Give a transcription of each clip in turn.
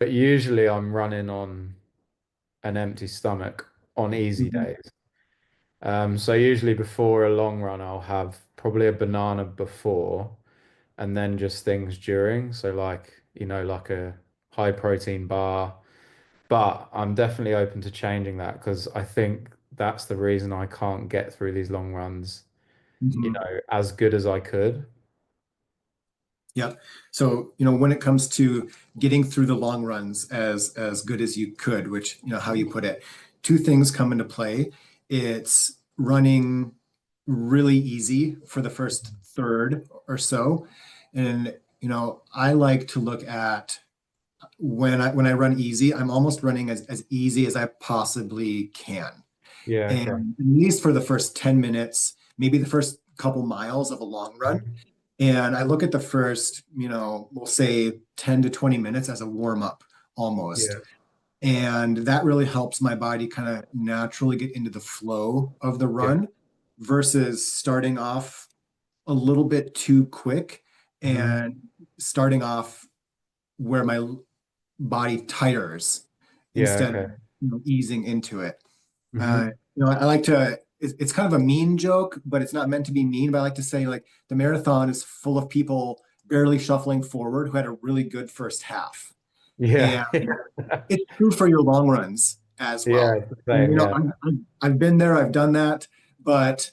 but usually I'm running on an empty stomach on easy Mhm. days. So usually before a long run, I'll have probably a banana before and then just things during. So like, like a high protein bar. But I'm definitely open to changing that because I think that's the reason I can't get through these long runs, Mhm. as good as I could. Yep. So, when it comes to getting through the long runs as good as you could, which, how you put it, two things come into play. It's running really easy for the first third or so. And, I like to look at when I run easy, I'm almost running as easy as I possibly can. Yeah, okay. And at least for the first 10 minutes, maybe the first couple miles of a long run. Mhm. And I look at the first, we'll say 10 to 20 minutes as a warm up almost. Yeah. And that really helps my body kind of naturally get into the flow of the Yeah. run versus starting off a little bit too quick Hmm. and starting off where my body tires Yeah, instead of okay. easing into it. Hmm. I like to, it's kind of a mean joke, but it's not meant to be mean. But I like to say, like, the marathon is full of people barely shuffling forward who had a really good first half. Yeah. And it's true for your long runs as Yeah, well. it's the And, same. Yeah. I've been there, I've done that, but,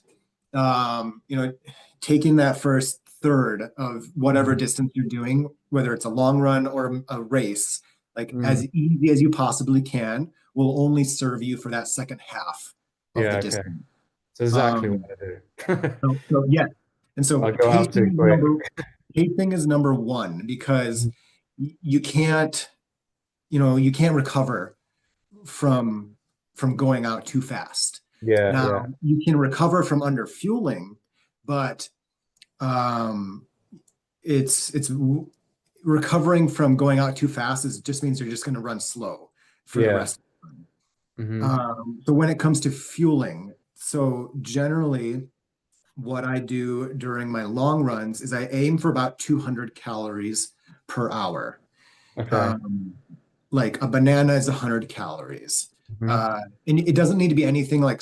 um, you know, taking that first third of whatever Mhm. distance you're doing, whether it's a long run or a race, like Mm. as easy as you possibly can, will only serve you for that second half of the Yeah, okay. distance. It's exactly what Um, I do. so yeah, and I so go out too quick. pacing is number one because Mhm. you can't, you can't recover from going out too fast. Yeah, Now yeah. you can recover from under fueling, but um, it's recovering from going out too fast is just means you're just going to run slow for the Yeah. rest. Hmm. So when it comes to fueling, so generally what I do during my long runs is I aim for about 200 calories per hour. Okay. Um, like a banana is 100 calories. Hmm. And it doesn't need to be anything like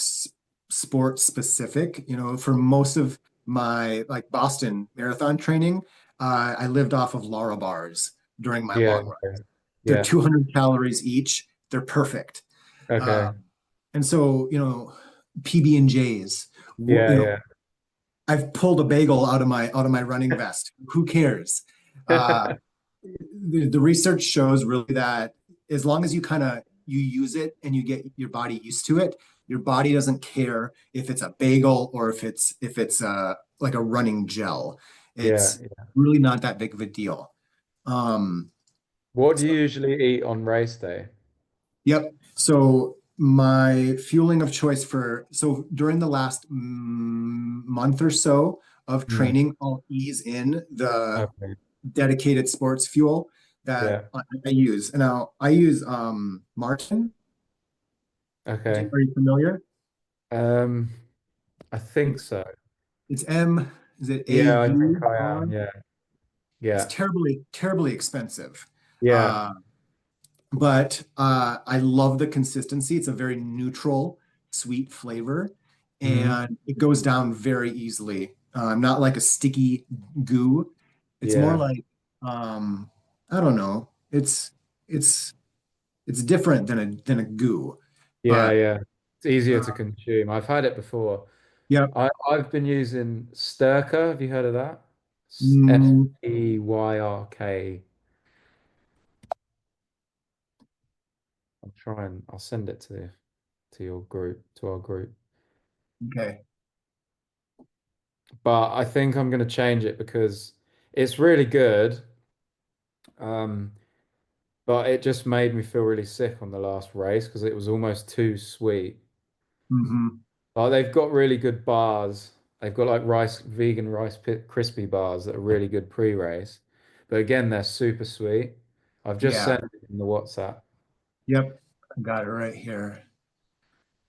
sport specific. For most of my like Boston marathon training, I lived off of Lara bars during my Yeah, long run. okay. They're Yeah. 200 calories each. They're perfect. Okay. Um, and so, PB and J's. Yeah, yeah. I've pulled a bagel out of my running vest. Who cares? Uh, the research shows really that as long as you use it and you get your body used to it, your body doesn't care if it's a bagel or if it's like a running gel. Yeah, It's yeah. really not that big of a deal. Um, What do so, you usually eat on race day? yep. So my fueling of choice so during the last month or so of Mm. training, I'll ease in the Okay. dedicated sports fuel that Yeah. I use. And now I use Martin. Okay. Are you familiar? Um, I think It's so. it's M. Is it Yeah, I think I AUR? am. Yeah. It's Yeah. terribly, terribly expensive. Yeah. Uh, but I love the consistency. It's a very neutral, sweet flavor, Hmm. and it goes down very easily. Not like a sticky goo. It's more Yeah. like I don't know. It's different than a goo. Yeah, But yeah. It's easier to uh, consume. I've had it before. yep. I've been using Styrker. Have you heard of that? Mm, Styrk. I'll send it to your group, to our group. okay. But I think I'm gonna change it because it's really good. Um, but it just made me feel really sick on the last race because it was almost too sweet. Hmm. Like they've got really good bars. They've got like vegan crispy bars that are really good pre-race. But again, they're super sweet. I've just Yeah. sent it in the WhatsApp. Yep. I got it right here.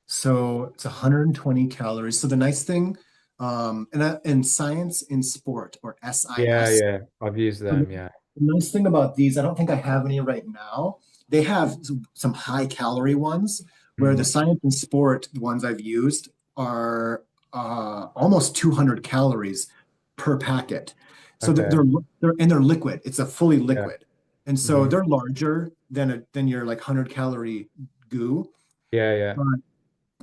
So it's 120 calories. So the nice thing, and science in sport or Yeah, SIS. yeah. I've used them, yeah. the nice thing about these, I don't think I have any right now. They have some high calorie ones where the Mm, Science and Sport ones I've used are almost 200 calories per packet. So okay. they're liquid. It's a fully Yeah. liquid. And so Hmm. they're larger than your like 100 calorie goo, Yeah, yeah. but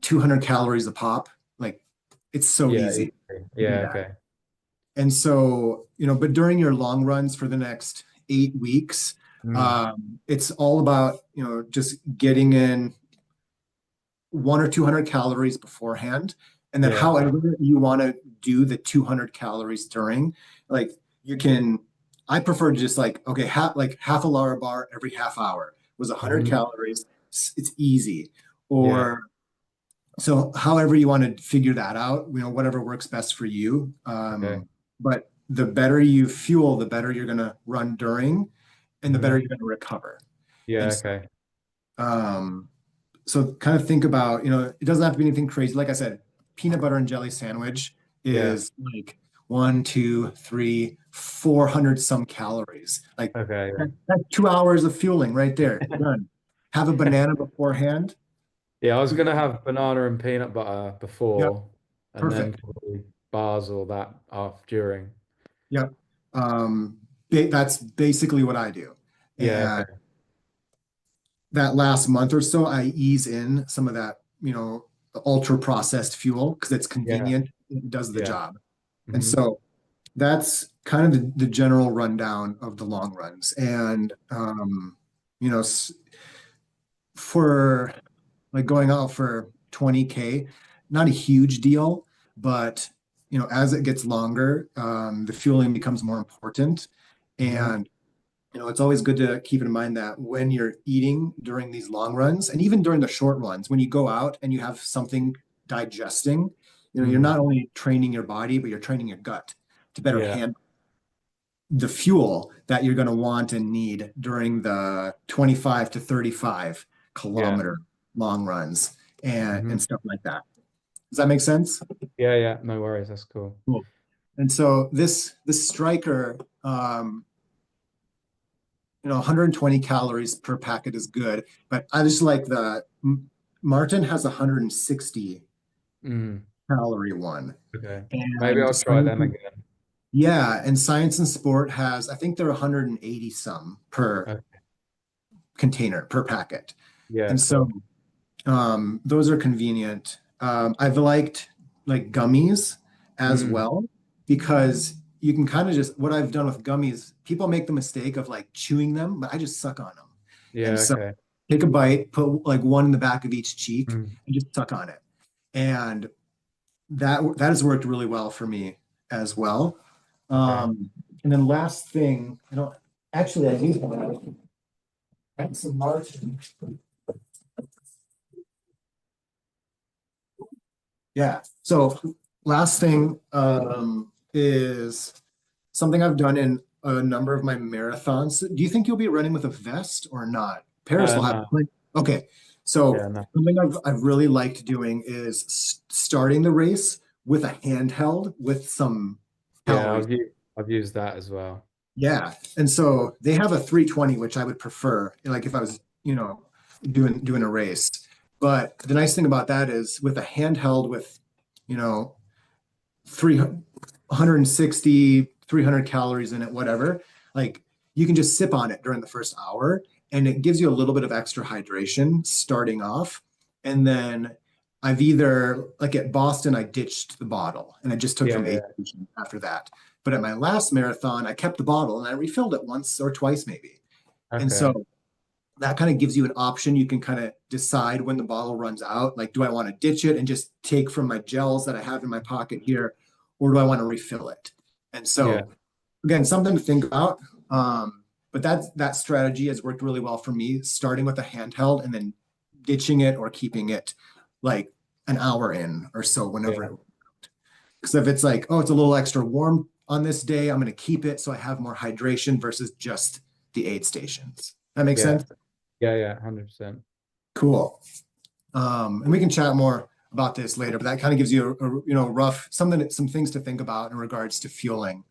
200 calories a pop. Like it's so Yeah, easy easy. to do Yeah, that. okay. And so, but during your long runs for the next 8 weeks, Mm, it's all about, just getting in 1 or 200 calories beforehand. And then yeah. however you want to do the 200 calories during, like you can, I prefer just like, okay, half a Lara bar every half hour was 100 Hmm. calories. It's easy. Yeah. Or so however you want to figure that out, whatever works best for you. Okay. But the better you fuel, the better you're going to run during, and the better Hmm. you're going to recover. Yeah, And so, okay. um, so kind of think about, it doesn't have to be anything crazy. Like I said, peanut butter and jelly sandwich Yeah. is like one, two, three, 400 some calories. Like Okay. that's 2 hours of fueling right there. Done. Have a Yeah. banana beforehand. Yeah, I was gonna have banana and peanut butter Yep, before, and then perfect. probably bars or that after during. Yep. Um, that's basically what I do. Yeah, And okay. that last month or so, I ease in some of that, ultra processed fuel because it's Yeah, convenient. It does the yeah. job. And Hmm. so that's kind of the general rundown of the long runs. And, you know, for like going out for 20K, not a huge deal, but, as it gets longer, the fueling becomes more important. Hmm. And it's always good to keep in mind that when you're eating during these long runs and even during the short runs, when you go out and you have something digesting, you're Hmm. not only training your body, but you're training your gut to better Yeah, handle the fuel that you're going to want and need during the 25 to 35 yeah. kilometer long runs and Hmm. stuff like that. Does that make sense? Yeah, yeah. No worries. That's cool. Cool. And so this striker, 120 calories per packet is good, but I just like Martin has 160 Mm, calorie one, okay. Maybe and I'll try them again. yeah, and Science and Sport has I think they're 180 some per Okay. container per packet, Yeah, and so cool. those are convenient. I've liked like gummies as Mm, well because you can kind of just what I've done with gummies. People make the mistake of like chewing them, but I just suck on them. And yeah, so okay. take a bite, put like one in the back of each cheek, Mm, and just suck on it. And that has worked really well for me as well. okay. And then last thing, actually I do have some margin. Yeah. So last thing is something I've done in a number of my marathons. Do you think you'll be running with a vest or not? Paris will have. No. Okay. So Yeah, no. something I've really liked doing is starting the race with a handheld with some Yeah, calories. I've used that as well. Yeah. And so they have a 320, which I would prefer, like if I was, doing a race. But the nice thing about that is with a handheld with, you know, 300, 160, 300 calories in it, whatever, like you can just sip on it during the first hour and it gives you a little bit of extra hydration starting off. And then I've either, like at Boston, I ditched the bottle and I just took from Yeah, aid yeah. station after that. But at my last marathon, I kept the bottle and I refilled it once or twice maybe. And Okay. so that kind of gives you an option. You can kind of decide when the bottle runs out. Like, do I want to ditch it and just take from my gels that I have in my pocket here, or do I want to refill it? And Yeah. so, again, something to think about. But that strategy has worked really well for me, starting with a handheld and then ditching it or keeping it like an hour in or so whenever Yeah. it. Because if it's like, oh, it's a little extra warm on this day, I'm going to keep it so I have more hydration versus just the aid stations. That makes Yeah. sense? Yeah, yeah, 100%. Cool. And we can chat more about this later, but that kind of gives you a rough some things to think about in regards to fueling.